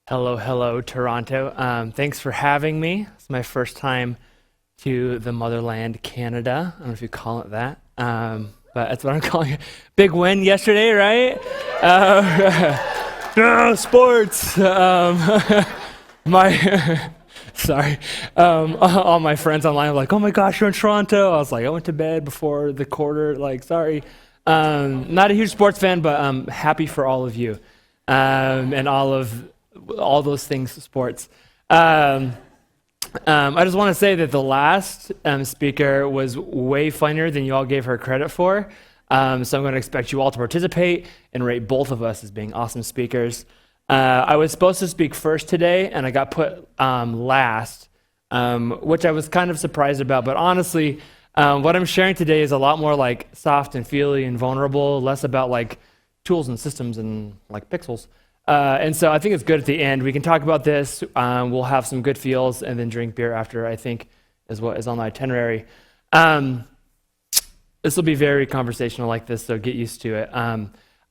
Hello, hello, Toronto. Thanks for having me. It's my first time to the motherland, Canada. I don't know if you call it that, but that's what I'm calling it. Big win yesterday, right? Sports. My sorry. All my friends online were like, "Oh my gosh, you're in Toronto." I was like, "I went to bed before the quarter." Like, sorry. Not a huge sports fan, but I'm happy for all of you and all those things sports. I just want to say that the last speaker was way funnier than you all gave her credit for. So I'm going to expect you all to participate and rate both of us as being awesome speakers. I was supposed to speak first today, and I got put last, which I was kind of surprised about. But honestly, what I'm sharing today is a lot more like soft and feely and vulnerable, less about like tools and systems and like pixels. And so I think it's good at the end. We can talk about this. We'll have some good feels and then drink beer after, I think, is what is on the itinerary. This will be very conversational like this, so get used to it.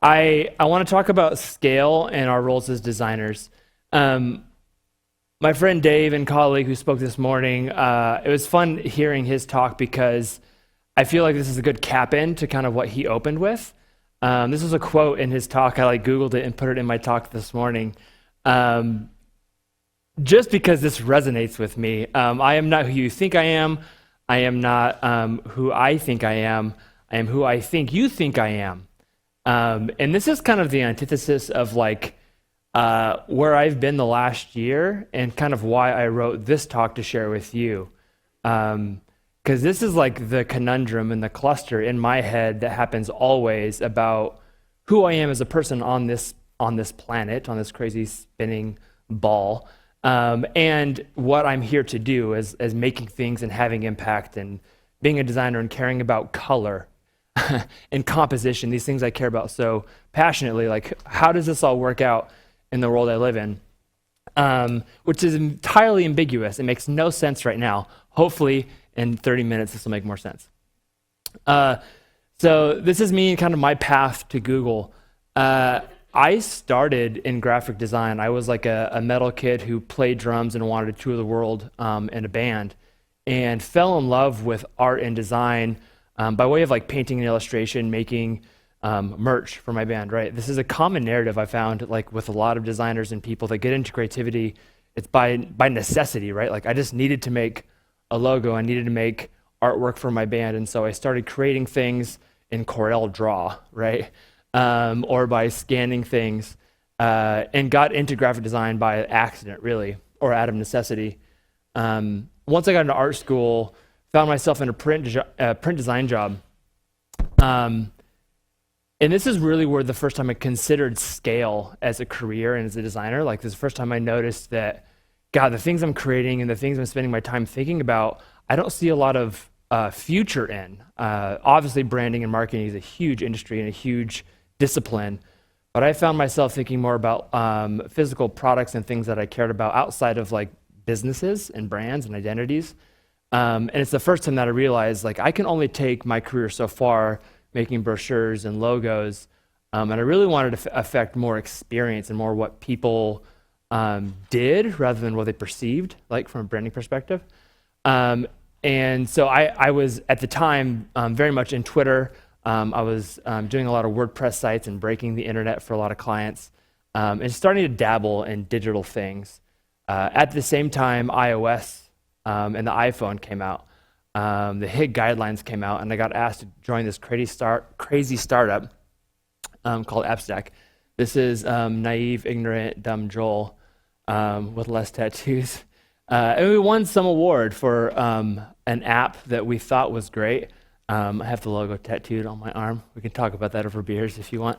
I want to talk about scale and our roles as designers. My friend Dave and colleague who spoke this morning, it was fun hearing his talk because I feel like this is a good cap-in to kind of what he opened with. This was a quote in his talk. I Googled it and put it in my talk this morning. Just because this resonates with me. I am not who you think I am. I am not who I think I am. I am who I think you think I am. And this is kind of the antithesis of where I've been the last year and kind of why I wrote this talk to share with you. Because this is like the conundrum and the cluster in my head that happens always about who I am as a person on this planet, on this crazy spinning ball, and what I'm here to do as making things and having impact and being a designer and caring about color and composition, these things I care about so passionately. Like, how does this all work out in the world I live in? Which is entirely ambiguous. It makes no sense right now. Hopefully, in 30 minutes, this will make more sense. So this is me and kind of my path to Google. I started in graphic design. I was like a metal kid who played drums and wanted to tour the world in a band, and fell in love with art and design by way of like painting and illustration, making merch for my band, right? This is a common narrative I found like with a lot of designers and people that get into creativity. It's by necessity, right? Like I just needed to make a logo. I needed to make artwork for my band, and so I started creating things in Corel Draw, right? Or by scanning things, and got into graphic design by accident, really, or out of necessity. Once I got into art school, found myself in a print design job. And this is really where the first time I considered scale as a career and as a designer. Like, this is the first time I noticed that, God, the things I'm creating and the things I'm spending my time thinking about, I don't see a lot of future in. Obviously, branding and marketing is a huge industry and a huge discipline, but I found myself thinking more about physical products and things that I cared about outside of like businesses and brands and identities. And it's the first time that I realized like I can only take my career so far making brochures and logos, and I really wanted to affect more experience and more what people did rather than what they perceived, like from a branding perspective. And so I was at the time very much in Twitter. I was doing a lot of WordPress sites and breaking the internet for a lot of clients, and starting to dabble in digital things. At the same time, iOS and the iPhone came out. The HIG guidelines came out, and I got asked to join this crazy startup called EPS Tech. This is naive, ignorant, dumb Joel with less tattoos. And we won some award for an app that we thought was great. I have the logo tattooed on my arm. We can talk about that over beers if you want.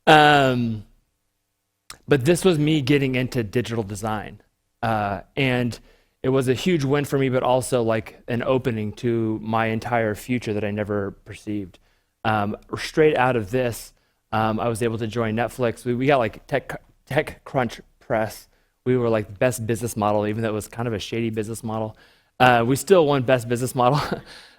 But this was me getting into digital design. And it was a huge win for me, but also like an opening to my entire future that I never perceived. Straight out of this, I was able to join Netflix. We got like Tech Crunch Press. We were like best business model, even though it was kind of a shady business model. We still won best business model.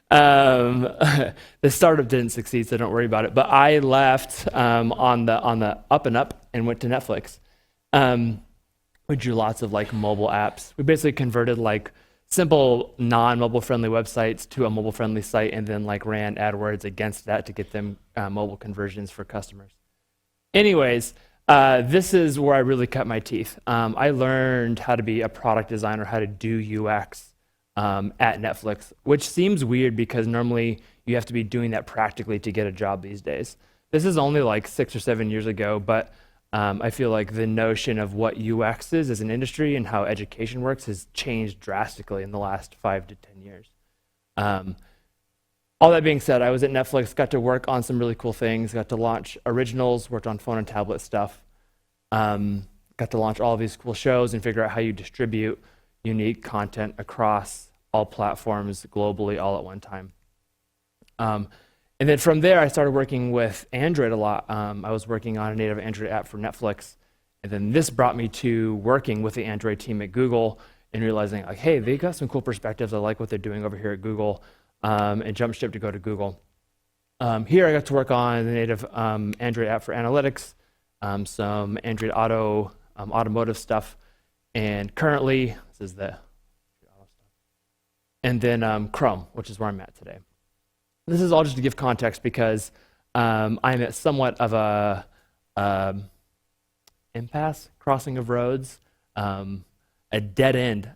The startup didn't succeed, so don't worry about it. But I left on the up and up and went to Netflix. We drew lots of like mobile apps. We basically converted like simple non-mobile friendly websites to a mobile friendly site and then like ran AdWords against that to get them mobile conversions for customers. Anyways, this is where I really cut my teeth. I learned how to be a product designer, how to do UX at Netflix, which seems weird because normally you have to be doing that practically to get a job these days. This is only like 6 or 7 years ago, but I feel like the notion of what UX is as an industry and how education works has changed drastically in the last 5 to 10 years. All that being said, I was at Netflix, got to work on some really cool things, got to launch originals, worked on phone and tablet stuff, got to launch all of these cool shows and figure out how you distribute unique content across all platforms globally all at one time. And then from there, I started working with Android a lot. I was working on a native Android app for Netflix. And then this brought me to working with the Android team at Google and realizing, like, hey, they got some cool perspectives. I like what they're doing over here at Google, and jump ship to go to Google. Here, I got to work on the native Android app for analytics, some Android Auto, automotive stuff. And currently, this is the and then Chrome, which is where I'm at today. This is all just to give context because I'm at somewhat of a impasse, crossing of roads, a dead end,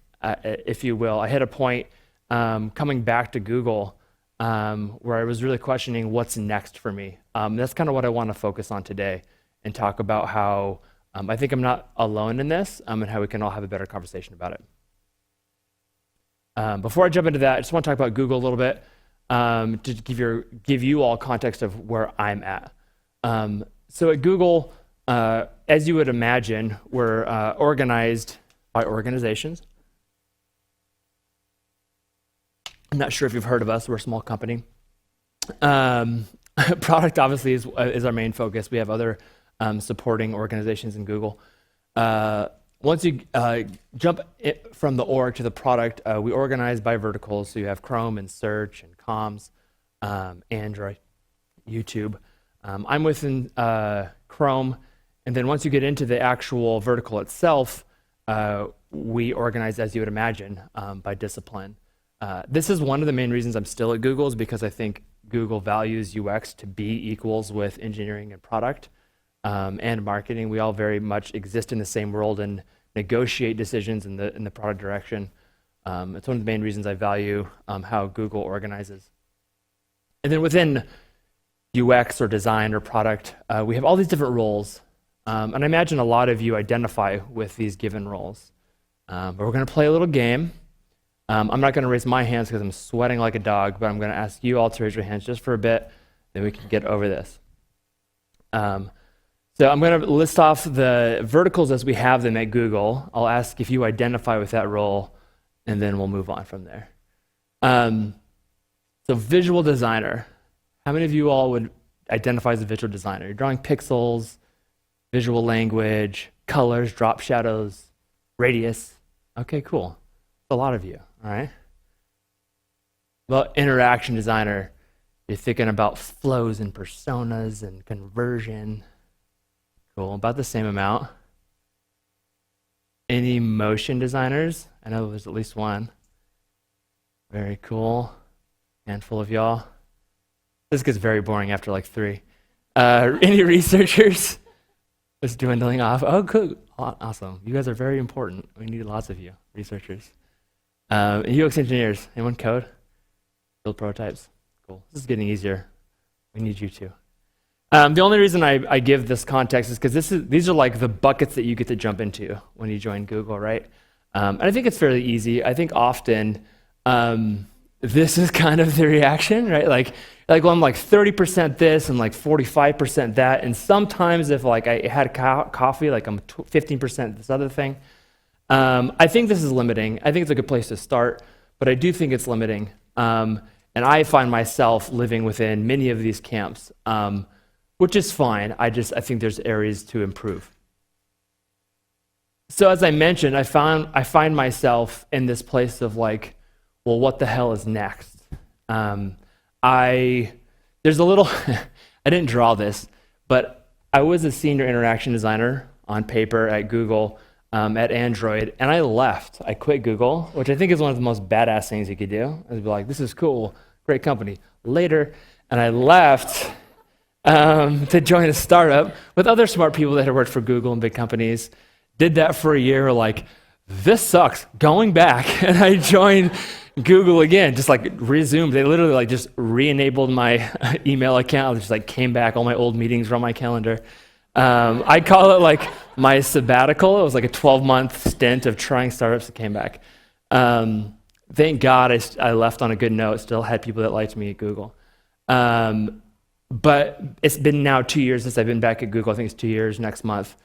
if you will. I hit a point coming back to Google where I was really questioning what's next for me. That's kind of what I want to focus on today and talk about how I think I'm not alone in this and how we can all have a better conversation about it. Before I jump into that, I just want to talk about Google a little bit. To give you all context of where I'm at. So at Google, as you would imagine, we're organized by organizations. I'm not sure if you've heard of us. We're a small company. Product obviously is our main focus. We have other supporting organizations in Google. Once you jump from the org to the product, we organize by verticals. So you have Chrome and search and comms, Android, YouTube. I'm within Chrome. And then once you get into the actual vertical itself, we organize, as you would imagine, by discipline. This is one of the main reasons I'm still at Google is because I think Google values UX to be equals with engineering and product. And marketing, we all very much exist in the same world and negotiate decisions in the product direction. It's one of the main reasons I value how Google organizes. And then within UX or design or product, we have all these different roles. And I imagine a lot of you identify with these given roles. But we're going to play a little game. I'm not going to raise my hands because I'm sweating like a dog, but I'm going to ask you all to raise your hands just for a bit, then we can get over this. So I'm going to list off the verticals as we have them at Google. I'll ask if you identify with that role, and then we'll move on from there. So visual designer. How many of you all would identify as a visual designer? You're drawing pixels, visual language, colors, drop shadows, radius. Okay, cool. A lot of you, all right? Well, interaction designer. You're thinking about flows and personas and conversion. Cool, about the same amount. Any motion designers? I know there's at least one. Very cool. Handful of y'all. This gets very boring after like 3. Any researchers? It's dwindling off. Oh, cool. Awesome. You guys are very important. We need lots of you, researchers. UX engineers. Anyone code? Build prototypes. Cool. This is getting easier. We need you too. The only reason I give this context is because these are like the buckets that you get to jump into when you join Google, right? And I think it's fairly easy. I think often this is kind of the reaction, right? Like well, I'm like 30% this and like 45% that, and sometimes if like I had coffee, like I'm 15% this other thing. I think this is limiting. I think it's a good place to start, but I do think it's limiting. And I find myself living within many of these camps. Which is fine. I think there's areas to improve. So as I mentioned, I find myself in this place of like, well, what the hell is next? There's a little, I didn't draw this, but I was a senior interaction designer on paper at Google. at Android, and I left. I quit Google, which I think is one of the most badass things you could do. I'd be like, this is cool, great company. Later, and I left to join a startup with other smart people that had worked for Google and big companies. Did that for a year, like, this sucks, going back. And I joined Google again, just like resumed. They literally like just re-enabled my email account, just like came back, all my old meetings were on my calendar. I call it like my sabbatical. It was like a 12-month stint of trying startups that came back. Thank God I left on a good note, still had people that liked me at Google. But it's been now 2 years since I've been back at Google. I think it's 2 years next month.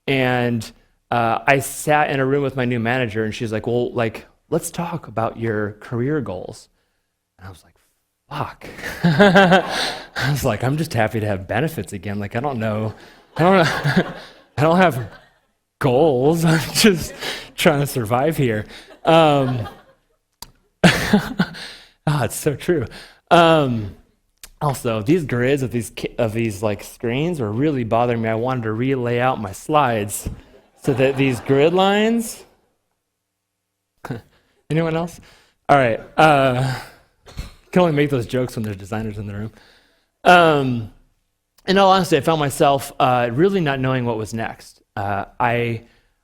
And I sat in a room with my new manager, and she's like, well, like, let's talk about your career goals. And I was like, fuck. I was like, I'm just happy to have benefits again. Like, I don't I don't have goals. I'm just trying to survive here. It's so true. Also, these grids of these like screens were really bothering me. I wanted to relay out my slides so that these grid lines. Anyone else? All right. Can only make those jokes when there's designers in the room. In all honesty, I found myself really not knowing what was next. I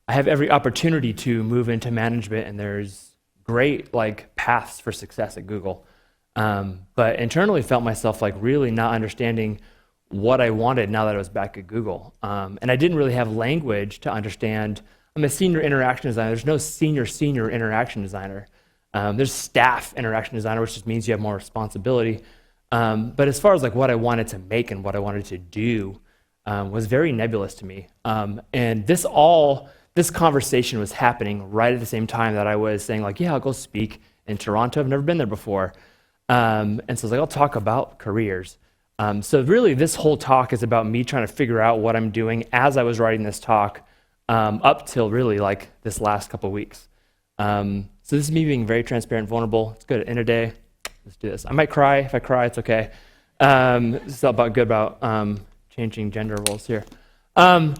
have every opportunity to move into management, and there's great like paths for success at Google. But internally felt myself like really not understanding what I wanted now that I was back at Google. And I didn't really have language to understand. I'm a senior interaction designer. There's no senior interaction designer. There's staff interaction designer, which just means you have more responsibility. But as far as like what I wanted to make and what I wanted to do was very nebulous to me. And this conversation was happening right at the same time that I was saying like, yeah, I'll go speak in Toronto. I've never been there before. And so I was like, I'll talk about careers. So really this whole talk is about me trying to figure out what I'm doing as I was writing this talk up till really like this last couple of weeks. So this is me being very transparent and vulnerable. It's good at the end of the day. Let's do this. I might cry. If I cry, it's okay. This is good about changing gender roles here. I'm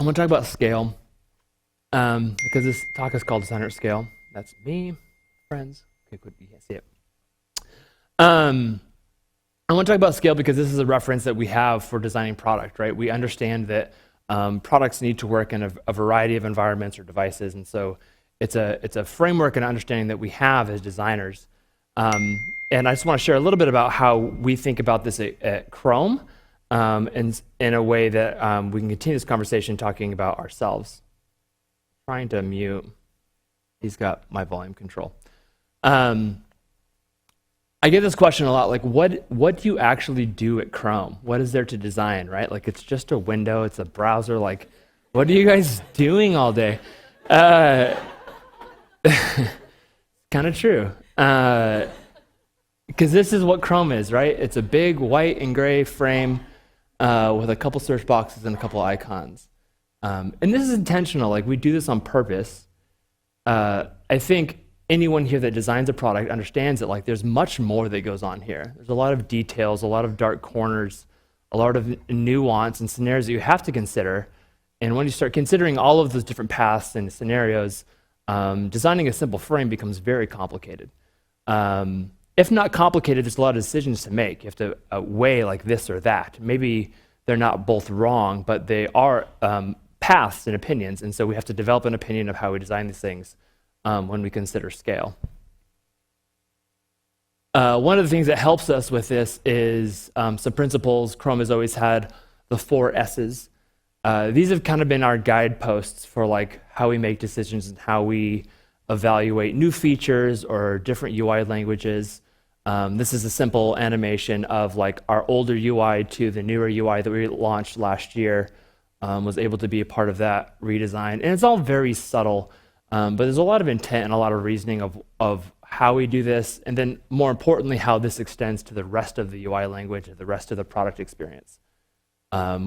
going to talk about scale because this talk is called Designer at Scale. That's me, friends. Okay, good. You can't see it. I want to talk about scale because this is a reference that we have for designing product, right? We understand that products need to work in a variety of environments or devices, and so it's a framework and understanding that we have as designers. And I just want to share a little bit about how we think about this at Chrome, and in a way that we can continue this conversation talking about ourselves. Trying to mute. He's got my volume control. I get this question a lot, like what do you actually do at Chrome? What is there to design, right? Like it's just a window, it's a browser, like what are you guys doing all day? Kind of true. Because this is what Chrome is, right? It's a big white and gray frame with a couple search boxes and a couple icons. And this is intentional, like we do this on purpose. I think anyone here that designs a product understands that like there's much more that goes on here. There's a lot of details, a lot of dark corners, a lot of nuance and scenarios that you have to consider. And when you start considering all of those different paths and scenarios, designing a simple frame becomes very complicated. If not complicated, there's a lot of decisions to make. You have to weigh like this or that. Maybe they're not both wrong, but they are paths and opinions. And so we have to develop an opinion of how we design these things when we consider scale. One of the things that helps us with this is some principles. Chrome has always had the 4 S's. These have kind of been our guideposts for like how we make decisions and how we evaluate new features or different UI languages. This is a simple animation of like our older UI to the newer UI that we launched last year. Was able to be a part of that redesign. And it's all very subtle, but there's a lot of intent and a lot of reasoning of how we do this, and then more importantly, how this extends to the rest of the UI language and the rest of the product experience,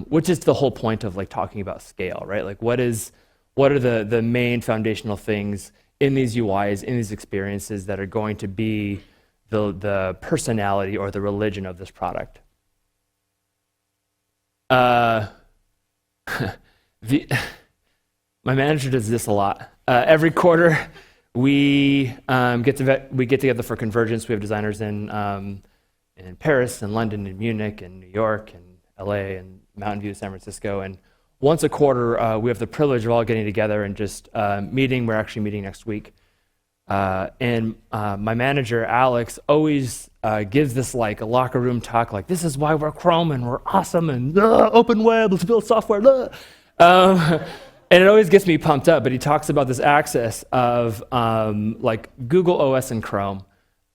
which is the whole point of like talking about scale, right? Like what are the main foundational things in these UIs, in these experiences that are going to be the personality or the religion of this product. The, my manager does this a lot. Every quarter, we we get together for convergence. We have designers in Paris and London and Munich and New York and LA and Mountain View, San Francisco. And once a quarter, we have the privilege of all getting together and just meeting. We're actually meeting next week. And my manager, Alex, always gives this like a locker room talk, like, this is why we're Chrome and we're awesome and open web, let's build software. And it always gets me pumped up, but he talks about this axis of like Google OS and Chrome.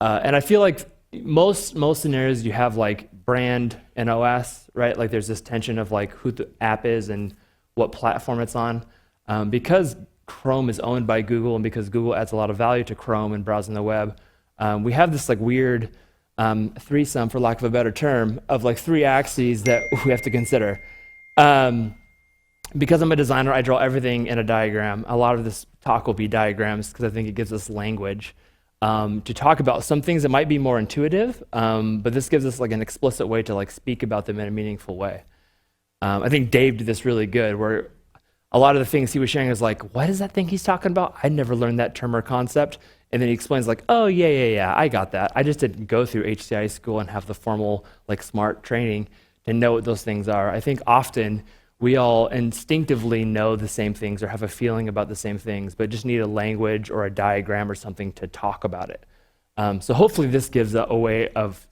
And I feel like most scenarios you have like brand and OS, right? Like there's this tension of like who the app is and what platform it's on. Because Chrome is owned by Google and because Google adds a lot of value to Chrome and browsing the web, we have this like weird threesome, for lack of a better term, of like three axes that we have to consider. Because I'm a designer, I draw everything in a diagram. A lot of this talk will be diagrams because I think it gives us language to talk about some things that might be more intuitive, but this gives us like an explicit way to like speak about them in a meaningful way. I think Dave did this really good, where a lot of the things he was sharing is like, what is that thing he's talking about? I never learned that term or concept. And then he explains like, oh yeah, I got that. I just didn't go through HCI school and have the formal like smart training to know what those things are. I think often we all instinctively know the same things or have a feeling about the same things, but just need a language or a diagram or something to talk about it. So hopefully this gives a way of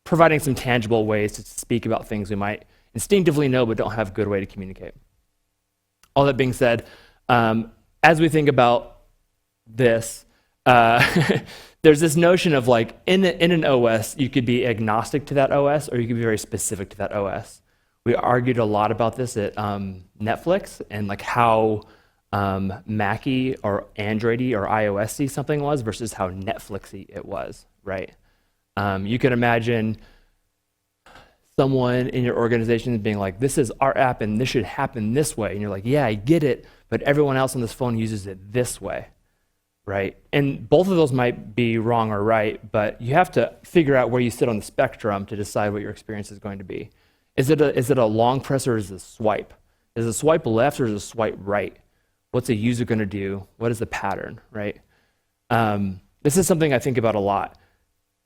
providing some tangible ways to speak about things we might instinctively know but don't have a good way to communicate. All that being said, as we think about this, there's this notion of like in an OS, you could be agnostic to that OS or you could be very specific to that OS. We argued a lot about this at Netflix and like how Mac-y or Android-y or iOS-y something was versus how Netflix-y it was, right? You can imagine someone in your organization being like, this is our app and this should happen this way. And you're like, yeah, I get it, but everyone else on this phone uses it this way, right? And both of those might be wrong or right, but you have to figure out where you sit on the spectrum to decide what your experience is going to be. Is it a long press or is it a swipe? Is it a swipe left or is it a swipe right? What's a user going to do? What is the pattern, right? This is something I think about a lot.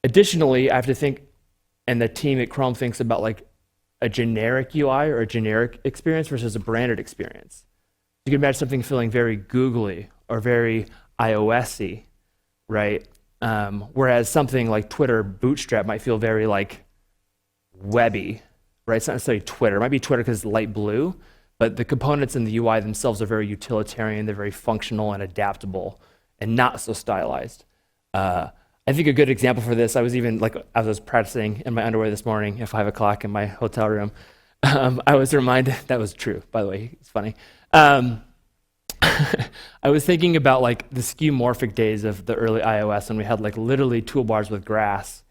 Additionally, I have to think, and the team at Chrome thinks about like a generic UI or a generic experience versus a branded experience. You can imagine something feeling very googly or very iOS-y, right? Whereas something like Twitter Bootstrap might feel very like webby, right? It's not necessarily Twitter. It might be Twitter because it's light blue, but the components in the UI themselves are very utilitarian. They're very functional and adaptable and not so stylized. I think a good example for this, I was practicing in my underwear this morning at 5 o'clock in my hotel room. I was reminded, that was true, by the way, it's funny. I was thinking about like the skeuomorphic days of the early iOS when we had like literally toolbars with grass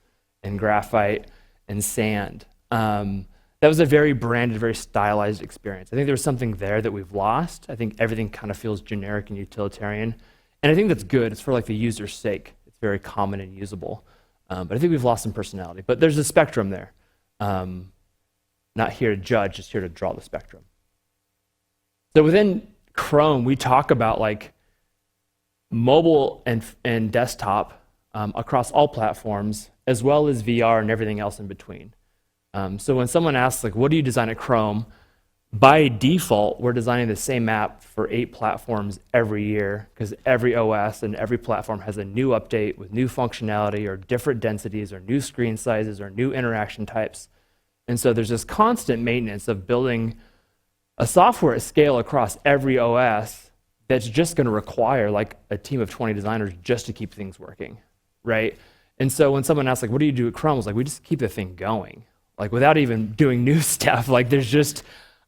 and graphite and sand. That was a very branded, very stylized experience. I think there was something there that we've lost. I think everything kind of feels generic and utilitarian. And I think that's good. It's for like the user's sake. It's very common and usable. But I think we've lost some personality. But there's a spectrum there. Not here to judge, just here to draw the spectrum. So within Chrome, we talk about like mobile and desktop across all platforms, as well as VR and everything else in between. So when someone asks, like, what do you design at Chrome? By default, we're designing the same app for 8 platforms every year because every OS and every platform has a new update with new functionality or different densities or new screen sizes or new interaction types. And so there's this constant maintenance of building a software at scale across every OS that's just going to require like a team of 20 designers just to keep things working, right? And so when someone asks, like, what do you do at Chrome? It's like, we just keep the thing going. Like without even doing new stuff, like there's just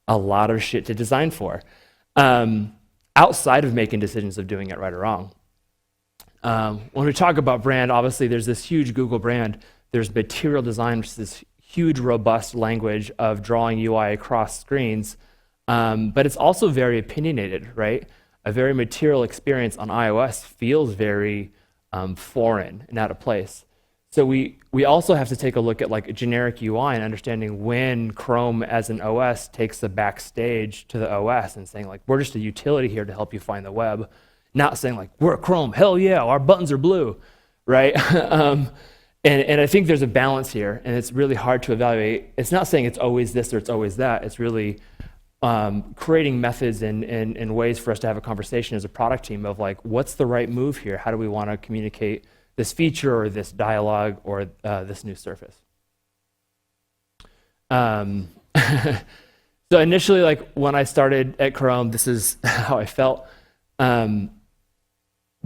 a lot of shit to design for. Outside of making decisions of doing it right or wrong. When we talk about brand, obviously there's this huge Google brand. There's material design, which is this huge, robust language of drawing UI across screens. But it's also very opinionated, right? A very material experience on iOS feels very foreign and out of place. So we also have to take a look at like a generic UI and understanding when Chrome as an OS takes the backstage to the OS and saying like, we're just a utility here to help you find the web, not saying like, we're Chrome, hell yeah, our buttons are blue, right? And I think there's a balance here, and it's really hard to evaluate. It's not saying it's always this or it's always that. It's really creating methods and ways for us to have a conversation as a product team of like, what's the right move here? How do we want to communicate this feature or this dialogue or this new surface? So initially, like when I started at Chrome, this is how I felt. But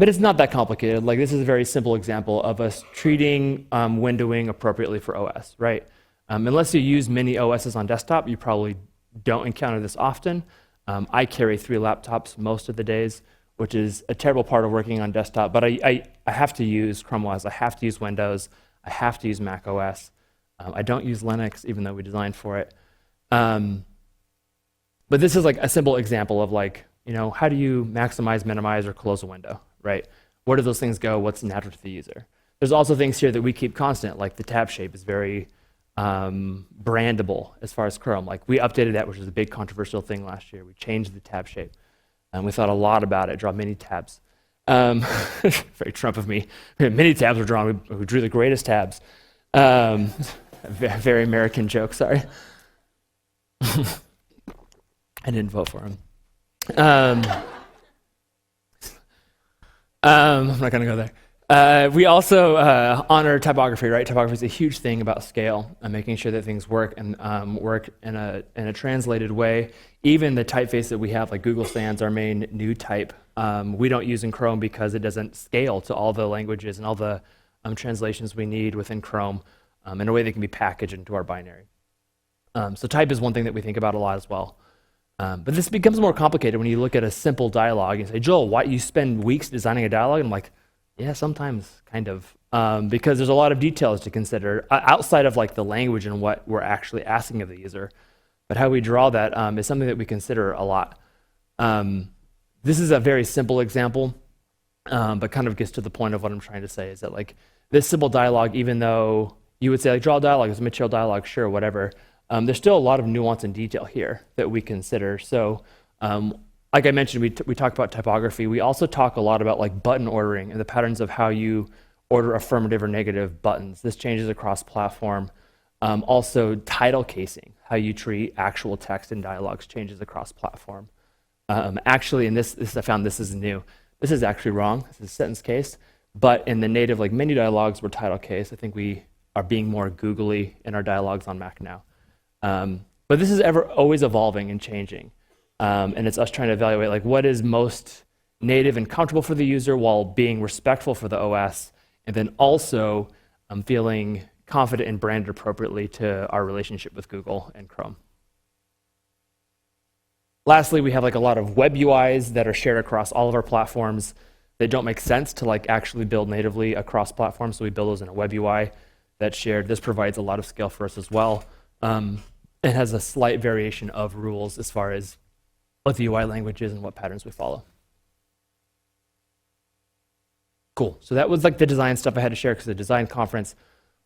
it's not that complicated. Like this is a very simple example of us treating windowing appropriately for OS, right? Unless you use many OSs on desktop, you probably don't encounter this often. I carry 3 laptops most of the days, which is a terrible part of working on desktop, but I have to use Chrome OS, I have to use Windows, I have to use Mac OS. I don't use Linux, even though we designed for it. But this is like a simple example of like, you know, how do you maximize, minimize, or close a window, right? Where do those things go? What's natural to the user? There's also things here that we keep constant, like the tab shape is very brandable as far as Chrome. Like we updated that, which was a big controversial thing last year. We changed the tab shape. And we thought a lot about it, draw many tabs. Very Trump of me. Many tabs were drawn. We drew the greatest tabs. Very American joke, sorry. I didn't vote for him. I'm not going to go there. We also honor typography, right? Typography is a huge thing about scale and making sure that things work and work in a translated way. Even the typeface that we have, like Google Sans, our main new type, we don't use in Chrome because it doesn't scale to all the languages and all the translations we need within Chrome in a way that can be packaged into our binary. So type is one thing that we think about a lot as well. But this becomes more complicated when you look at a simple dialogue and say, Joel, why you spend weeks designing a dialogue? And I'm like, yeah, sometimes, kind of, because there's a lot of details to consider outside of like the language and what we're actually asking of the user. But how we draw that is something that we consider a lot. This is a very simple example, but kind of gets to the point of what I'm trying to say is that like this simple dialogue, even though you would say like draw a dialogue, it's a material dialogue, sure, whatever. There's still a lot of nuance and detail here that we consider. So like I mentioned, we talk about typography. We also talk a lot about like button ordering and the patterns of how you order affirmative or negative buttons. This changes across platform. Also title casing, how you treat actual text and dialogues changes across platform. Actually, and this I found this is new. This is actually wrong. This is sentence case. But in the native like menu dialogues, we're title case. I think we are being more googly in our dialogues on Mac now. But this is always evolving and changing. And it's us trying to evaluate like what is most native and comfortable for the user while being respectful for the OS, and then also feeling confident and branded appropriately to our relationship with Google and Chrome. Lastly, we have like a lot of web UIs that are shared across all of our platforms that don't make sense to like actually build natively across platforms, so we build those in a web UI that's shared. This provides a lot of scale for us as well. It has a slight variation of rules as far as what the UI language is and what patterns we follow. Cool. So that was like the design stuff I had to share because the design conference.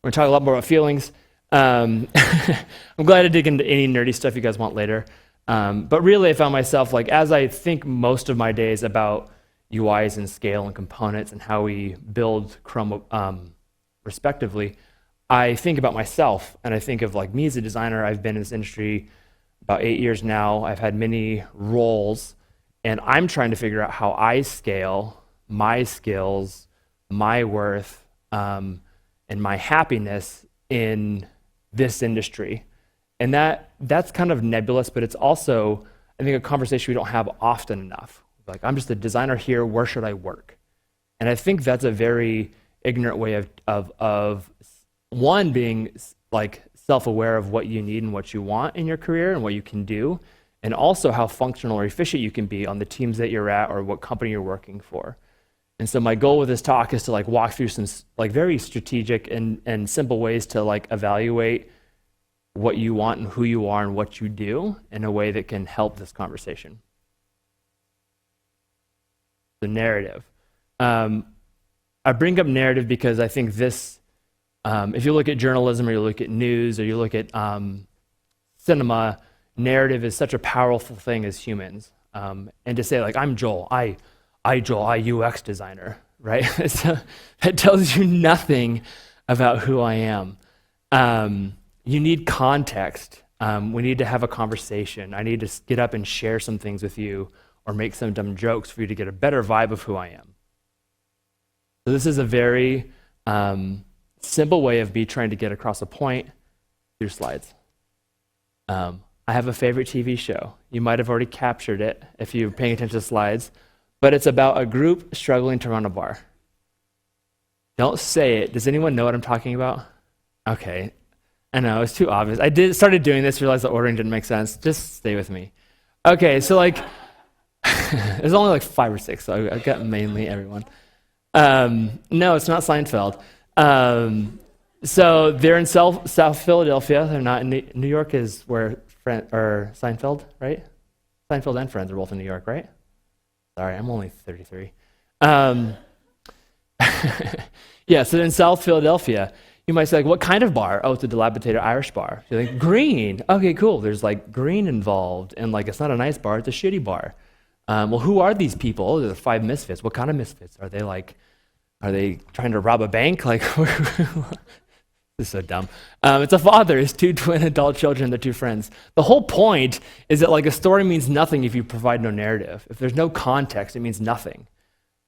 We're going to talk a lot more about feelings. I'm glad to dig into any nerdy stuff you guys want later. But really, I found myself, like, as I think most of my days about UIs and scale and components and how we build Chrome respectively, I think about myself, and I think of like me as a designer. I've been in this industry about 8 years now. I've had many roles, and I'm trying to figure out how I scale my skills, my worth, and my happiness in this industry. And that's kind of nebulous, but it's also, I think, a conversation we don't have often enough. Like, I'm just a designer here, where should I work? And I think that's a very ignorant way of one, being like self-aware of what you need and what you want in your career and what you can do, and also how functional or efficient you can be on the teams that you're at or what company you're working for. And so my goal with this talk is to like walk through some like very strategic and simple ways to like evaluate what you want and who you are and what you do in a way that can help this conversation. The narrative. I bring up narrative because I think this If you look at journalism or you look at news or you look at cinema, narrative is such a powerful thing as humans. And to say like, I'm Joel, Joel, I UX designer, right? That tells you nothing about who I am. You need context. We need to have a conversation. I need to get up and share some things with you or make some dumb jokes for you to get a better vibe of who I am. So this is a very simple way of me trying to get across a point through slides. I have a favorite TV show. You might have already captured it if you're paying attention to slides, but it's about a group struggling to run a bar. Don't say it. Does anyone know what I'm talking about? Okay. I know, it's too obvious. I started doing this, realized the ordering didn't make sense. Just stay with me. Okay, so like, there's only like 5 or 6, so I got mainly everyone. No, it's not Seinfeld. So they're in South Philadelphia. They're not in New York is where Seinfeld, right? Seinfeld and Friends are both in New York, right? Sorry, I'm only 33. Yeah, so in South Philadelphia, you might say, like, what kind of bar? Oh, it's a dilapidated Irish bar. You're like, green. Okay, cool. There's like green involved, and like it's not a nice bar, it's a shitty bar. Well, who are these people? Oh, they're the 5 misfits. What kind of misfits? Are they trying to rob a bank? Like, this is so dumb. It's a father, his 2 twin adult children, their 2 friends. The whole point is that like a story means nothing if you provide no narrative. If there's no context, it means nothing.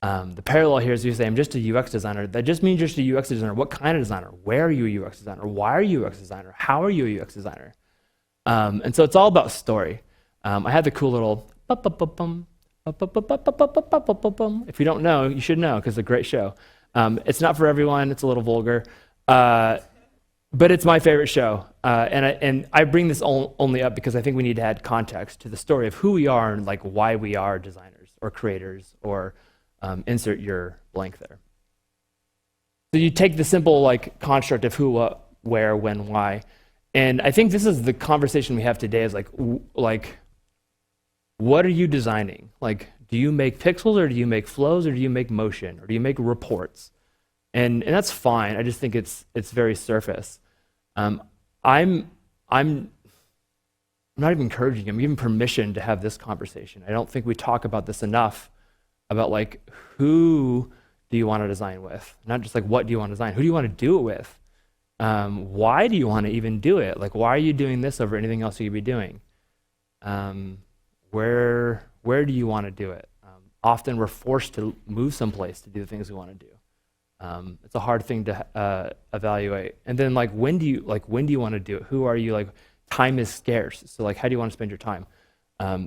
The parallel here is you say, I'm just a UX designer. That just means you're just a UX designer. What kind of designer? Where are you a UX designer? Why are you a UX designer? How are you a UX designer? And so it's all about story. I had the cool little if you don't know, you should know because it's a great show. It's not for everyone. It's a little vulgar. But it's my favorite show. And I bring this only up because I think we need to add context to the story of who we are and like why we are designers or creators or insert your blank there. So you take the simple like construct of who, what, where, when, why. And I think this is the conversation we have today is like what are you designing? Like, do you make pixels or do you make flows or do you make motion or do you make reports? And that's fine. I just think it's very surface. I'm not even encouraging, I'm giving permission to have this conversation. I don't think we talk about this enough about like who do you want to design with? Not just like what do you want to design? Who do you want to do it with? Why do you want to even do it? Like why are you doing this over anything else you could be doing? Where do you want to do it? Often we're forced to move someplace to do the things we want to do. It's a hard thing to evaluate. And then like when do you want to do it? Who are you? Like time is scarce. So like how do you want to spend your time?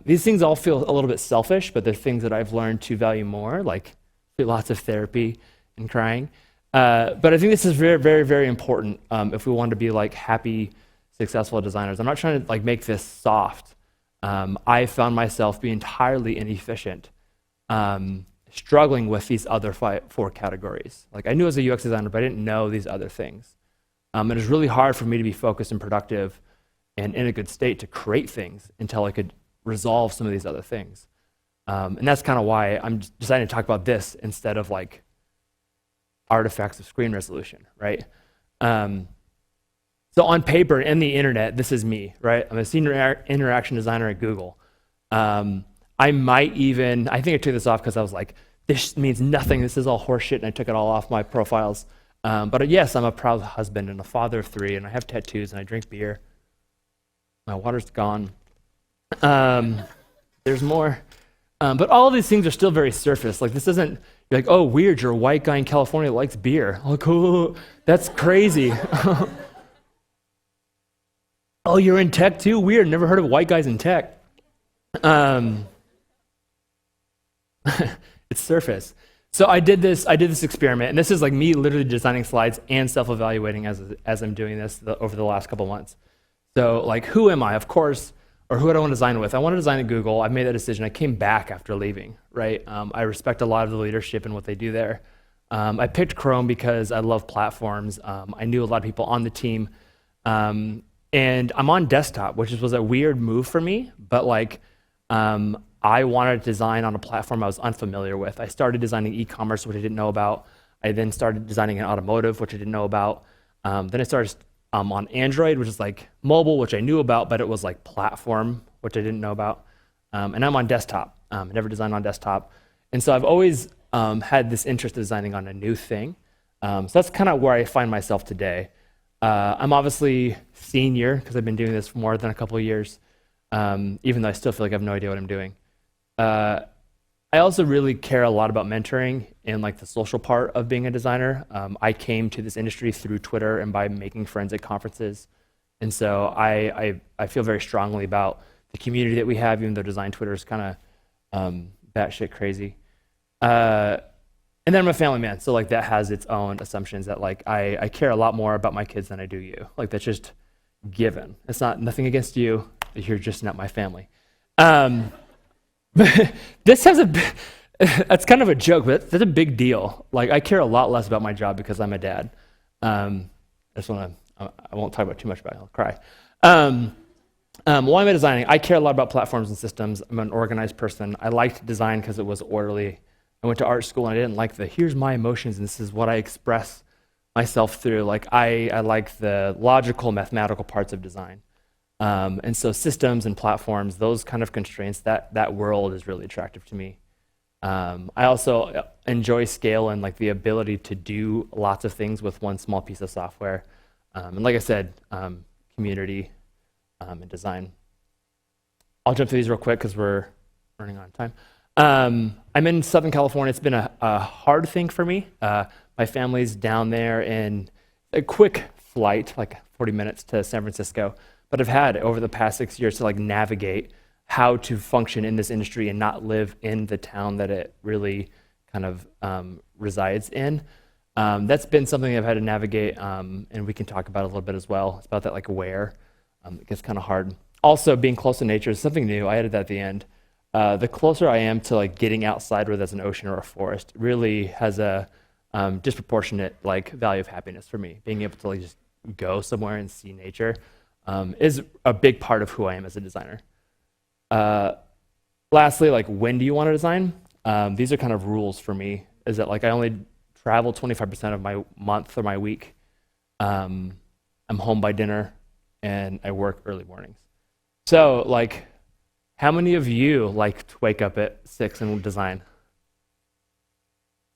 These things all feel a little bit selfish, but they're things that I've learned to value more, like lots of therapy and crying. But I think this is very, very, very important if we want to be like happy, successful designers. I'm not trying to like make this soft. I found myself being entirely inefficient, struggling with these other 4 categories. Like I knew as a UX designer, but I didn't know these other things. It was really hard for me to be focused and productive and in a good state to create things until I could resolve some of these other things. And that's kind of why I'm deciding to talk about this instead of like artifacts of screen resolution, right? So on paper and the internet, this is me, right? I'm a senior interaction designer at Google. I think I took this off because I was like, this means nothing. This is all horseshit, and I took it all off my profiles. But yes, I'm a proud husband and a father of 3, and I have tattoos, and I drink beer. My water's gone. There's more. But all of these things are still very surface. Like this isn't, you're like, oh, weird, you're a white guy in California that likes beer. Oh, cool, that's crazy. Oh, you're in tech too? Weird, never heard of white guys in tech. It's surface. So I did this experiment, and this is like me literally designing slides and self-evaluating as I'm doing this over the last couple months. So like, who am I? Of course, or who do I want to design with? I want to design at Google. I made that decision. I came back after leaving, right? I respect a lot of the leadership and what they do there. I picked Chrome because I love platforms. I knew a lot of people on the team. And I'm on desktop, which was a weird move for me, but like, I wanted to design on a platform I was unfamiliar with. I started designing e-commerce, which I didn't know about. I then started designing in automotive, which I didn't know about. Then I started on Android, which is like mobile, which I knew about, but it was like platform, which I didn't know about. And I'm on desktop. I never designed on desktop. And so I've always had this interest in designing on a new thing. So that's kind of where I find myself today. I'm obviously senior because I've been doing this for more than a couple of years, even though I still feel like I have no idea what I'm doing. I also really care a lot about mentoring and like the social part of being a designer. I came to this industry through Twitter and by making friends at conferences. And so I feel very strongly about the community that we have, even though design Twitter is kind of batshit crazy. And then I'm a family man, so like that has its own assumptions that like I care a lot more about my kids than I do you. Like that's just given. It's not nothing against you. You're just not my family. But this has that's kind of a joke, but that's a big deal. Like I care a lot less about my job because I'm a dad. I won't talk about too much about it, I'll cry. Why am I designing? I care a lot about platforms and systems. I'm an organized person. I liked design because it was orderly. I went to art school and I didn't like here's my emotions and this is what I express myself through. Like I like the logical, mathematical parts of design. And so systems and platforms, those kind of constraints, that world is really attractive to me. I also enjoy scale and like the ability to do lots of things with one small piece of software. And like I said, community and design. I'll jump through these real quick because we're running out of time. I'm in Southern California. It's been a hard thing for me. My family's down there in a quick flight, like 40 minutes to San Francisco. But I've had over the past 6 years to like navigate how to function in this industry and not live in the town that it really kind of resides in. That's been something I've had to navigate, and we can talk about it a little bit as well. It's about that like where it gets kind of hard. Also, being close to nature is something new. I added that at the end. The closer I am to like getting outside, whether that's an ocean or a forest, really has a disproportionate like value of happiness for me. Being able to like just go somewhere and see nature is a big part of who I am as a designer. Lastly, like when do you want to design? These are kind of rules for me. Is that like I only travel 25% of my month or my week. I'm home by dinner, and I work early mornings. So like, how many of you like to wake up at 6 and design?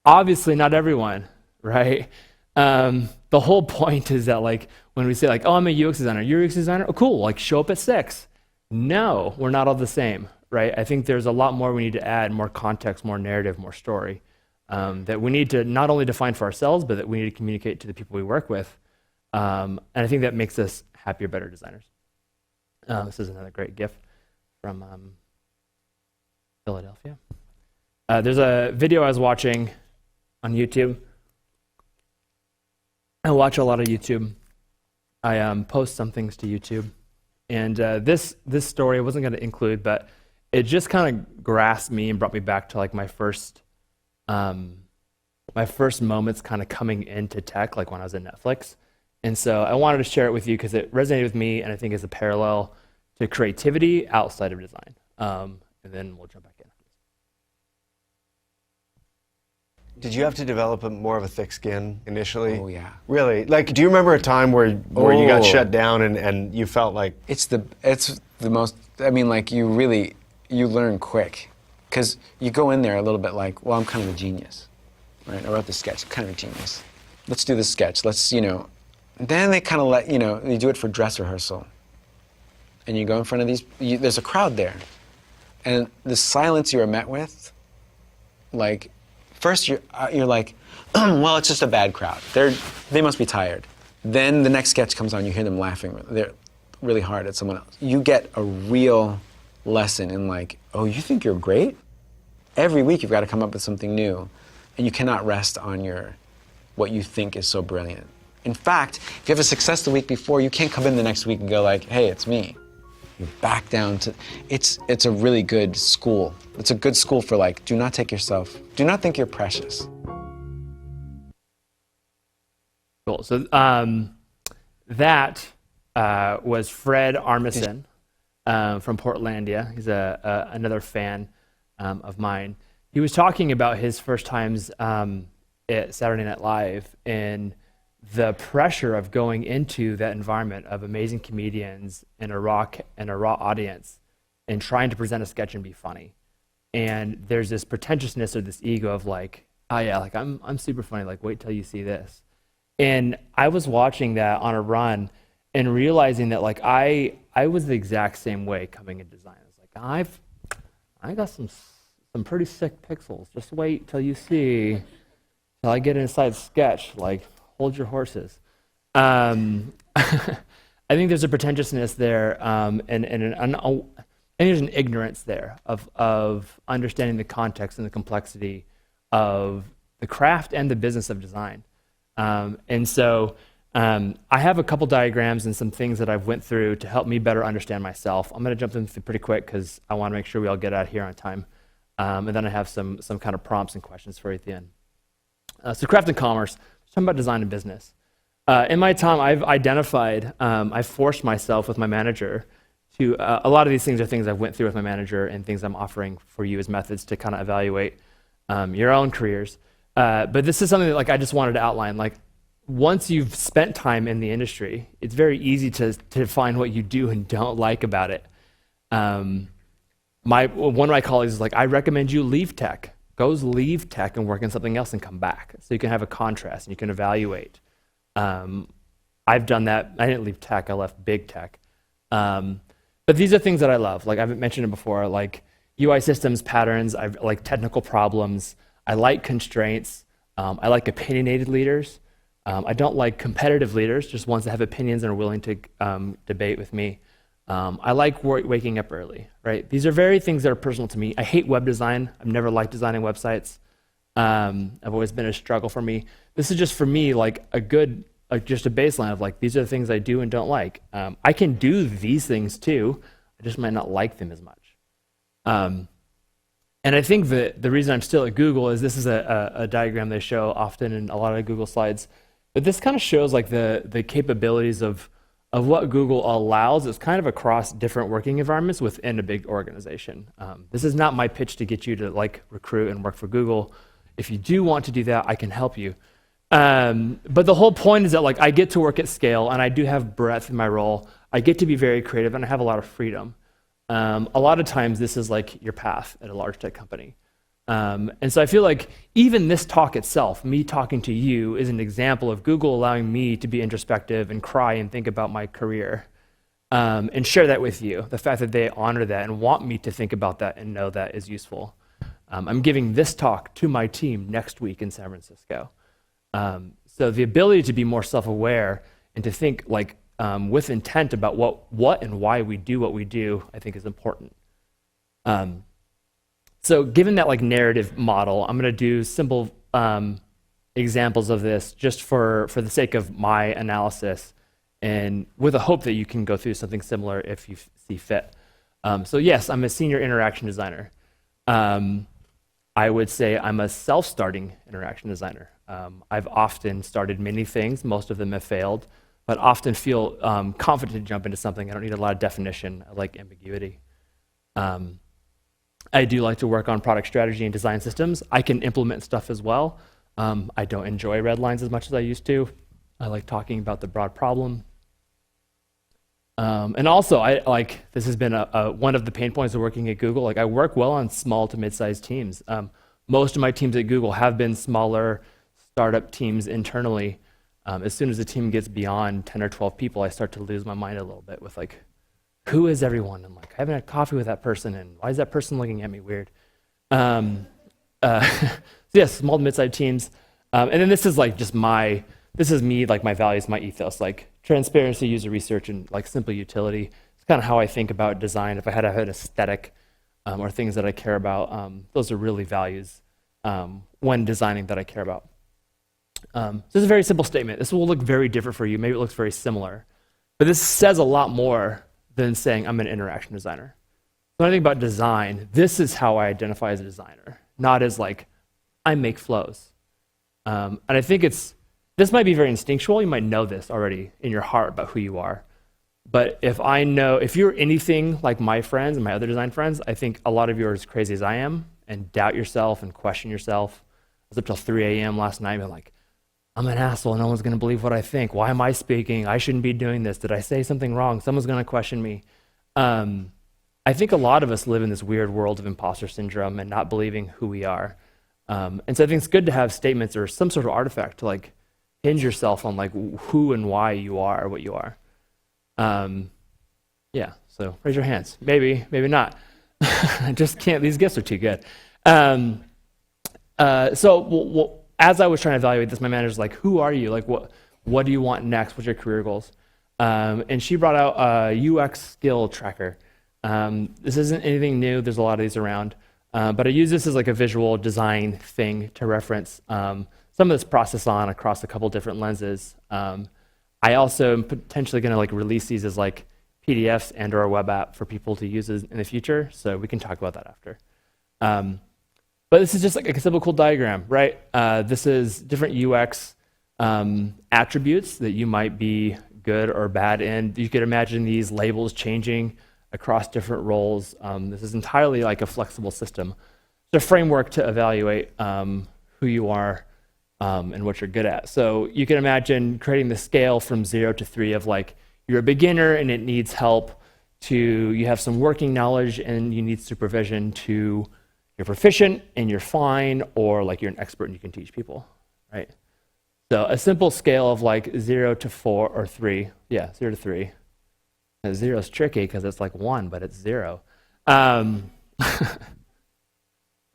Obviously not everyone, right? The whole point is that like when we say like, oh, I'm a UX designer, you're a UX designer? Oh, cool, like show up at 6. No, we're not all the same, right? I think there's a lot more we need to add, more context, more narrative, more story, that we need to not only define for ourselves, but that we need to communicate to the people we work with. And I think that makes us happier, better designers. This is another great GIF from Philadelphia. There's a video I was watching on YouTube. I watch a lot of YouTube. I post some things to YouTube. And this story I wasn't going to include, but it just kind of grasped me and brought me back to like my first moments kind of coming into tech, like when I was at Netflix. And so I wanted to share it with you because it resonated with me and I think is a parallel to creativity outside of design. And then we'll jump back in. Did you have to develop more of a thick skin initially? Oh yeah. Really? Like, do you remember a time where you got shut down and you felt like It's the most. I mean, like you learn quick, because you go in there a little bit like, well, I'm kind of a genius, right? I wrote the sketch. I'm kind of a genius. Let's do the sketch. Let's Then they kind of let you do it for dress rehearsal, and you go in front of these. There's a crowd there, and the silence you are met with, like. First, you're like, well, it's just a bad crowd. They must be tired. Then the next sketch comes on, you hear them laughing. They're really hard at someone else. You get a real lesson in like, oh, you think you're great? Every week you've got to come up with something new, and you cannot rest on what you think is so brilliant. In fact, if you have a success the week before, you can't come in the next week and go like, hey, it's me. You back down to, it's a really good school. It's a good school for like, do not think you're precious. Cool, so that was Fred Armisen from Portlandia. He's another fan of mine. He was talking about his first times at Saturday Night Live and the pressure of going into that environment of amazing comedians and a raw audience and trying to present a sketch and be funny. And there's this pretentiousness or this ego of like, oh yeah, like I'm super funny, like wait till you see this. And I was watching that on a run and realizing that like I was the exact same way coming into design. I was like, I got some pretty sick pixels. Just wait till you see, till I get inside Sketch. Like, hold your horses. I think there's a pretentiousness there, and there's an ignorance there of understanding the context and the complexity of the craft and the business of design. And so I have a couple diagrams and some things that I've went through to help me better understand myself. I'm going to jump in pretty quick because I want to make sure we all get out of here on time. And then I have some kind of prompts and questions for you at the end. So craft and commerce, talking about design and business. In my time, I've identified, I've forced myself with my manager to, a lot of these things are things I've went through with my manager and things I'm offering for you as methods to kind of evaluate your own careers. But this is something that like I just wanted to outline. Like once you've spent time in the industry, it's very easy to find what you do and don't like about it. One of my colleagues is like, I recommend you leave tech. Go leave tech and work on something else and come back. So you can have a contrast and you can evaluate. I've done that. I didn't leave tech, I left big tech. But these are things that I love. Like I've mentioned it before, like UI systems, patterns, I like technical problems. I like constraints. I like opinionated leaders. I don't like competitive leaders, just ones that have opinions and are willing to debate with me. I like waking up early, right? These are very things that are personal to me. I hate web design. I've never liked designing websites. I've always been a struggle for me. This is just for me like a good, just a baseline of like, these are the things I do and don't like. I can do these things too. I just might not like them as much. And I think that the reason I'm still at Google is this is a diagram they show often in a lot of Google slides. But this kind of shows like the capabilities of what Google allows. It's kind of across different working environments within a big organization. This is not my pitch to get you to like recruit and work for Google. If you do want to do that, I can help you. But the whole point is that like I get to work at scale and I do have breadth in my role. I get to be very creative and I have a lot of freedom. A lot of times this is like your path at a large tech company. And so I feel like even this talk itself, me talking to you, is an example of Google allowing me to be introspective and cry and think about my career and share that with you. The fact that they honor that and want me to think about that and know that is useful. I'm giving this talk to my team next week in San Francisco. So the ability to be more self-aware and to think like with intent about what and why we do what we do, I think is important. So given that like narrative model, I'm going to do simple examples of this just for the sake of my analysis and with a hope that you can go through something similar if you see fit. So yes, I'm a senior interaction designer. I would say I'm a self-starting interaction designer. I've often started many things, most of them have failed, but often feel confident to jump into something. I don't need a lot of definition, I like ambiguity. I do like to work on product strategy and design systems. I can implement stuff as well. I don't enjoy red lines as much as I used to. I like talking about the broad problem. And also, this has been one of the pain points of working at Google. Like I work well on small to mid-sized teams. Most of my teams at Google have been smaller startup teams internally. As soon as the team gets beyond 10 or 12 people, I start to lose my mind a little bit with like, who is everyone? And like, I haven't had coffee with that person, and why is that person looking at me weird? So yes, small to mid-sized teams. And then this is like just this is me, like my values, my ethos, like transparency, user research, and like simple utility. It's kind of how I think about design. If I had an aesthetic or things that I care about, those are really values when designing that I care about. So this is a very simple statement. This will look very different for you. Maybe it looks very similar. But this says a lot more than saying I'm an interaction designer. When I think about design, this is how I identify as a designer, not as like, I make flows. And I think this might be very instinctual. You might know this already in your heart about who you are. But if you're anything like my friends and my other design friends, I think a lot of you are as crazy as I am and doubt yourself and question yourself. I was up till 3 a.m. last night and like, I'm an asshole. No one's going to believe what I think. Why am I speaking? I shouldn't be doing this. Did I say something wrong? Someone's going to question me. I think a lot of us live in this weird world of imposter syndrome and not believing who we are. And so I think it's good to have statements or some sort of artifact to like hinge yourself on like who and why you are what you are. Yeah, so raise your hands. Maybe, maybe not. I just can't, these gifts are too good. As I was trying to evaluate this, my manager's like, who are you? Like, what do you want next? What's your career goals? And she brought out a UX skill tracker. This isn't anything new. There's a lot of these around. But I use this as like a visual design thing to reference some of this process on across a couple different lenses. I also am potentially going to like release these as like PDFs and or a web app for people to use in the future. So we can talk about that after. But this is just like a simple cool diagram, right? This is different UX attributes that you might be good or bad in. You could imagine these labels changing across different roles. This is entirely like a flexible system. It's a framework to evaluate who you are and what you're good at. So you can imagine creating the scale from 0 to 3 of like, you're a beginner and it needs help, to you have some working knowledge and you need supervision, to you're proficient and you're fine, or like you're an expert and you can teach people, right? So a simple scale of like 0 to 4 or 3. Yeah, 0 to 3. And 0 is tricky because it's like 1, but it's 0. I'm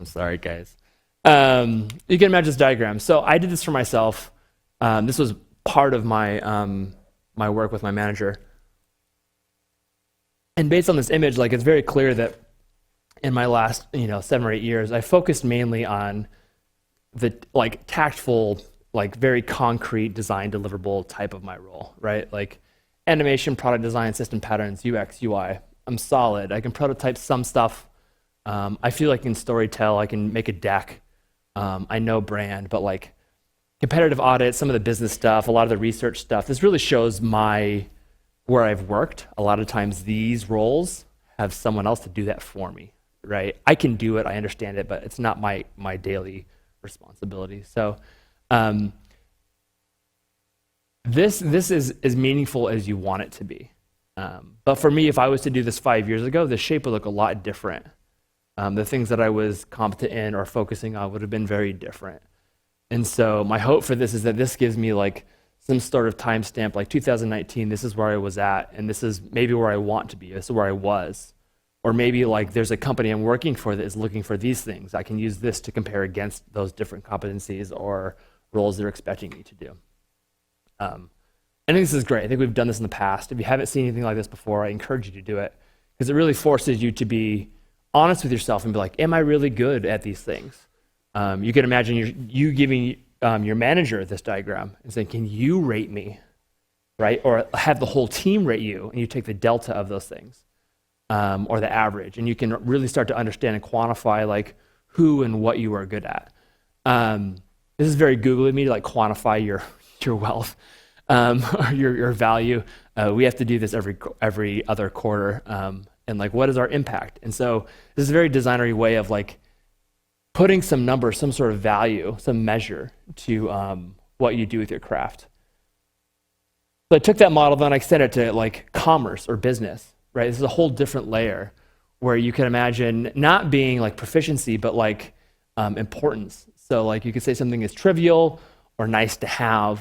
sorry, guys. You can imagine this diagram. So I did this for myself. This was part of my my work with my manager. And based on this image, like it's very clear that in my last 7 or 8 years, I focused mainly on the like tactful, like very concrete design deliverable type of my role, right? Like animation, product design, system patterns, UX, UI. I'm solid. I can prototype some stuff. I feel like in storytell, I can make a deck. I know brand, but like competitive audit, some of the business stuff, a lot of the research stuff, this really shows where I've worked. A lot of times these roles have someone else to do that for me, right? I can do it, I understand it, but it's not my daily responsibility. So this is as meaningful as you want it to be. But for me, if I was to do this 5 years ago, the shape would look a lot different. The things that I was competent in or focusing on would have been very different. And so my hope for this is that this gives me like some sort of timestamp, like 2019, this is where I was at, and this is maybe where I want to be, this is where I was. Or maybe like there's a company I'm working for that is looking for these things. I can use this to compare against those different competencies or roles they're expecting me to do. I think this is great. I think we've done this in the past. If you haven't seen anything like this before, I encourage you to do it, because it really forces you to be honest with yourself and be like, am I really good at these things? You can imagine you giving your manager this diagram and saying, can you rate me, right? Or have the whole team rate you, and you take the delta of those things, or the average, and you can really start to understand and quantify like who and what you are good at. This is very Google of me to like quantify your wealth or your value. We have to do this every other quarter, and like what is our impact? And so this is a very designery way of like putting some number, some sort of value, some measure to what you do with your craft. So I took that model, then I extended it to like commerce or business, right? This is a whole different layer where you can imagine not being like proficiency, but like importance. So like you could say something is trivial or nice to have,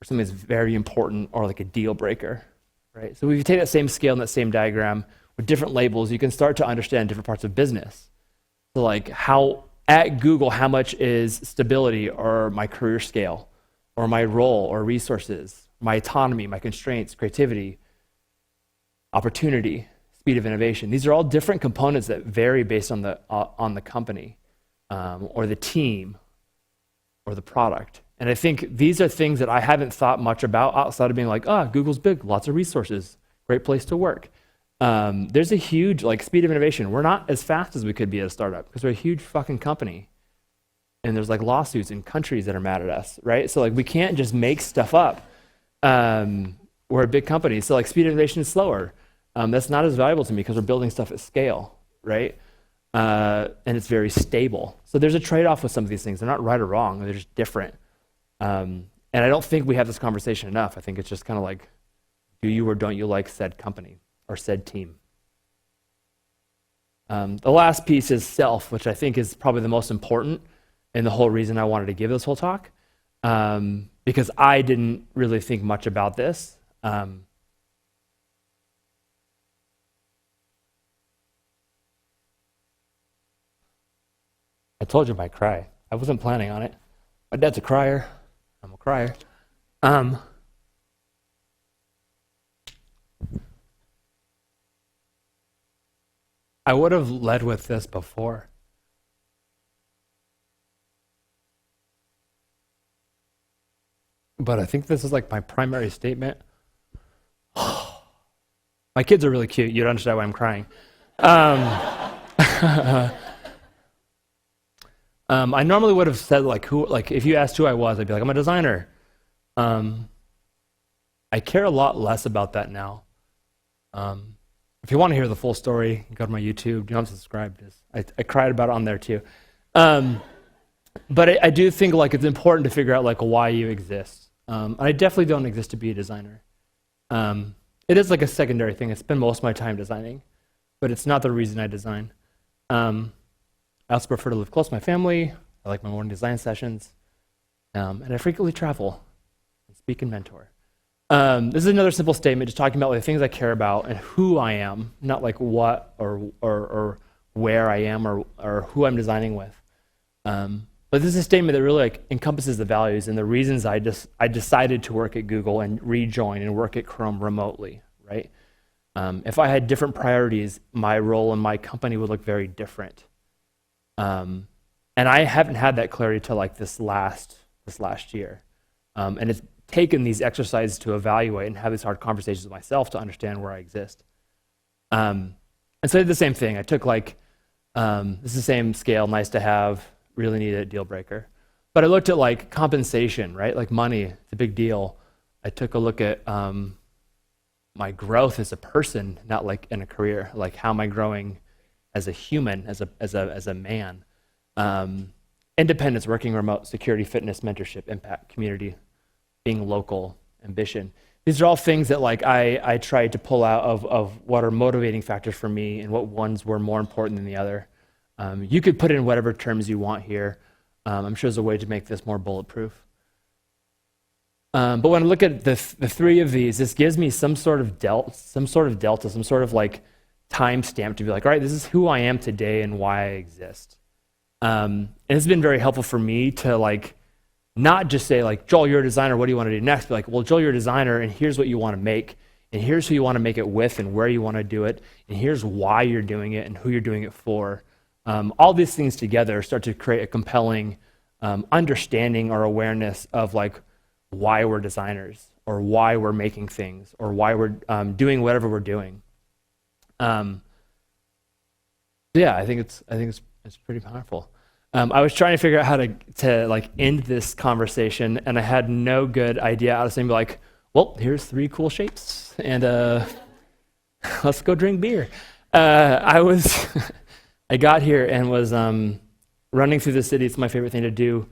or something that's very important or like a deal breaker, right? So if you take that same scale and that same diagram with different labels, you can start to understand different parts of business. So like at Google, how much is stability or my career scale or my role or resources, my autonomy, my constraints, creativity, opportunity, speed of innovation. These are all different components that vary based on the company or the team or the product. And I think these are things that I haven't thought much about outside of being like, Google's big, lots of resources, great place to work. There's a huge like speed of innovation. We're not as fast as we could be at a startup because we're a huge fucking company. And there's like lawsuits in countries that are mad at us, right? So like we can't just make stuff up. We're a big company. So like speed of innovation is slower. That's not as valuable to me because we're building stuff at scale, right? And it's very stable. So there's a trade-off with some of these things. They're not right or wrong. They're just different. And And I don't think we have this conversation enough. I think it's just kind of like, do you or don't you like said company or said team? The last piece is self, which I think is probably the most important and the whole reason I wanted to give this whole talk, because I didn't really think much about this. I told you I might cry. I wasn't planning on it. My dad's a crier. I'm a crier. I would have led with this before. But I think this is like my primary statement. My kids are really cute. You'd understand why I'm crying. I normally would have said if you asked who I was, I'd be like, I'm a designer. I care a lot less about that now. If you want to hear the full story, go to my YouTube. You don't have to subscribe. I cried about it on there too. But I do think it's important to figure out why you exist. And I definitely don't exist to be a designer. It is a secondary thing. I spend most of my time designing, but it's not the reason I design. I also prefer to live close to my family. I like my morning design sessions. And I frequently travel and speak and mentor. This is another simple statement, just talking about the things I care about and who I am, not what or where I am or who I'm designing with. But this is a statement that really encompasses the values and the reasons I decided to work at Google and rejoin and work at Chrome remotely, right? If I had different priorities, my role in my company would look very different. And I haven't had that clarity till this last year. And it's taken these exercises to evaluate and have these hard conversations with myself to understand where I exist. And so I did the same thing. I took this is the same scale, nice to have, really need a deal breaker. But I looked at compensation, right? Money, it's a big deal. I took a look at my growth as a person, not in a career. How am I growing as a human, as a man? Independence, working remote, security, fitness, mentorship, impact, community, being local, ambition. These are all things that I tried to pull out of what are motivating factors for me and what ones were more important than the other. You could put in whatever terms you want here. I'm sure there's a way to make this more bulletproof. But when I look at the three of these, this gives me some sort of delta, some sort of time stamp to be all right, this is who I am today and why I exist. And it's been very helpful for me to not just say Joel, you're a designer, what do you want to do next? But well, Joel, you're a designer, and here's what you want to make, and here's who you want to make it with, and where you want to do it, and here's why you're doing it, and who you're doing it for. All these things together start to create a compelling understanding or awareness of why we're designers, or why we're making things, or why we're doing whatever we're doing. Yeah, I think it's pretty powerful. I was trying to figure out how to end this conversation, and I had no good idea how to say well, here's 3 cool shapes, and let's go drink beer. I got here and was running through the city. It's my favorite thing to do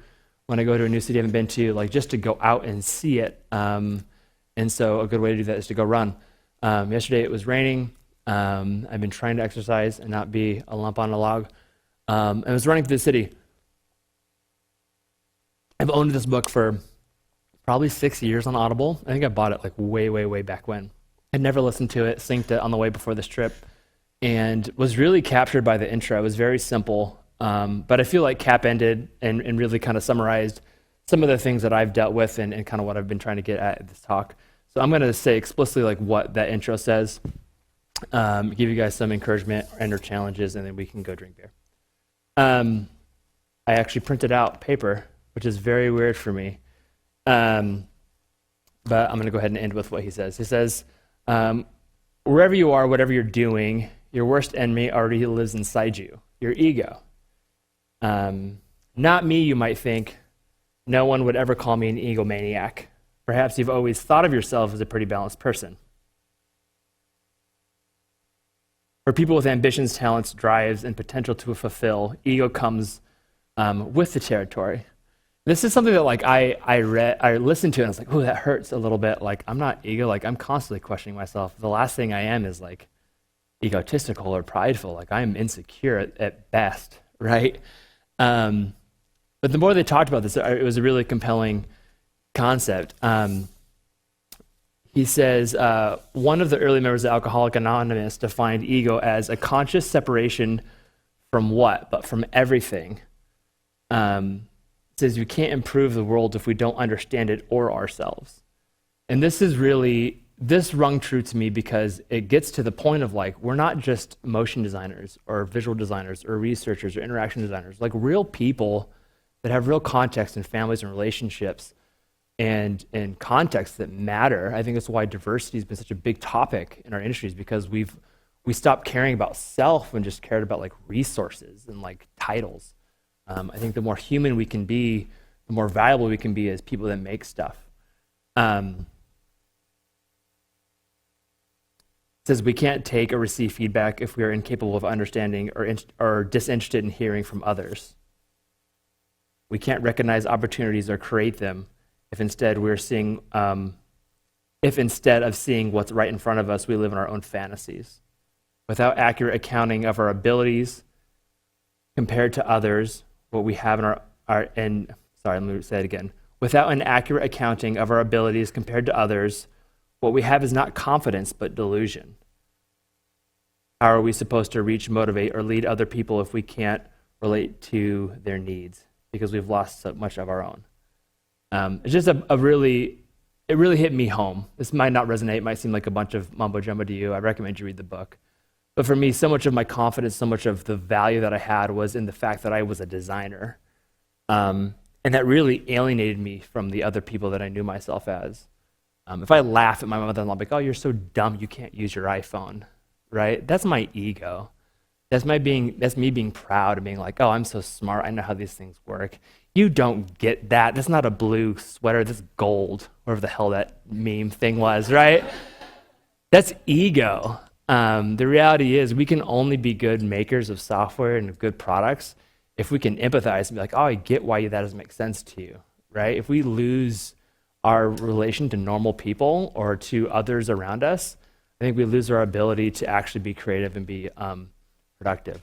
when I go to a new city I haven't been to, just to go out and see it. And so a good way to do that is to go run. Yesterday it was raining. I've been trying to exercise and not be a lump on a log. I was running through the city. I've owned this book for probably 6 years on Audible. I think I bought it way back when. I'd never listened to it, synced it on the way before this trip, and was really captured by the intro. It was very simple, but I feel Cap ended and really kind of summarized some of the things that I've dealt with and kind of what I've been trying to get at this talk. So I'm going to say explicitly what that intro says, give you guys some encouragement and/or challenges, and then we can go drink beer. I actually printed out paper, which is very weird for me, but I'm going to go ahead and end with what he says. He says, wherever you are, whatever you're doing, your worst enemy already lives inside you, your ego. Not me, you might think. No one would ever call me an egomaniac. Perhaps you've always thought of yourself as a pretty balanced person. For people with ambitions, talents, drives, and potential to fulfill, ego comes with the territory. This is something that like I listened to and I was like, oh, that hurts a little bit. Like I'm not ego, like I'm constantly questioning myself. The last thing I am is like egotistical or prideful. Like I'm insecure at best, right? But the more they talked about this, it was a really compelling concept. He says, one of the early members of Alcoholics Anonymous defined ego as a conscious separation from what? But from everything. It says we can't improve the world if we don't understand it or ourselves. And this rung true to me because it gets to the point of like, we're not just motion designers or visual designers or researchers or interaction designers, like real people that have real context in families and relationships and contexts that matter. I think that's why diversity has been such a big topic in our industries, because we stopped caring about self and just cared about like resources and like titles. I think the more human we can be, the more valuable we can be as people that make stuff. It says we can't take or receive feedback if we are incapable of understanding or disinterested in hearing from others. We can't recognize opportunities or create them if instead of seeing what's right in front of us, we live in our own fantasies. Without accurate accounting of our abilities compared to others, what we have let me say it again. Without an accurate accounting of our abilities compared to others, what we have is not confidence, but delusion. How are we supposed to reach, motivate, or lead other people if we can't relate to their needs because we've lost so much of our own? It's just it really hit me home. This might not resonate, might seem like a bunch of mumbo jumbo to you. I recommend you read the book. But for me, so much of my confidence, so much of the value that I had was in the fact that I was a designer. And that really alienated me from the other people that I knew myself as. If I laugh at my mother-in-law, like, oh, you're so dumb, you can't use your iPhone, right? That's my ego. That's me being proud and being like, oh, I'm so smart, I know how these things work. You don't get that. That's not a blue sweater, that's gold, whatever the hell that meme thing was, right? That's ego. The reality is we can only be good makers of software and of good products if we can empathize and be like, oh, I get why that doesn't make sense to you, right? If we lose our relation to normal people or to others around us, I think we lose our ability to actually be creative and be productive.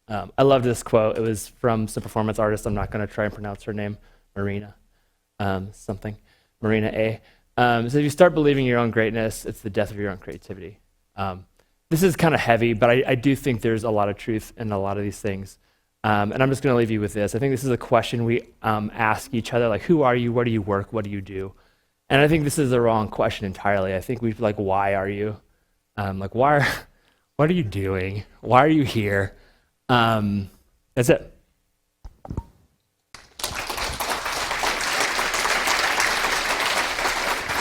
I love this quote. It was from some performance artist. I'm not going to try and pronounce her name, Marina Marina A. So if you start believing your own greatness, it's the death of your own creativity. This is kind of heavy, but I do think there's a lot of truth in a lot of these things. And I'm just going to leave you with this. I think this is a question we ask each other, like, who are you? Where do you work? What do you do? And I think this is the wrong question entirely. I think we like, why are you? What are you doing? Why are you here? That's it.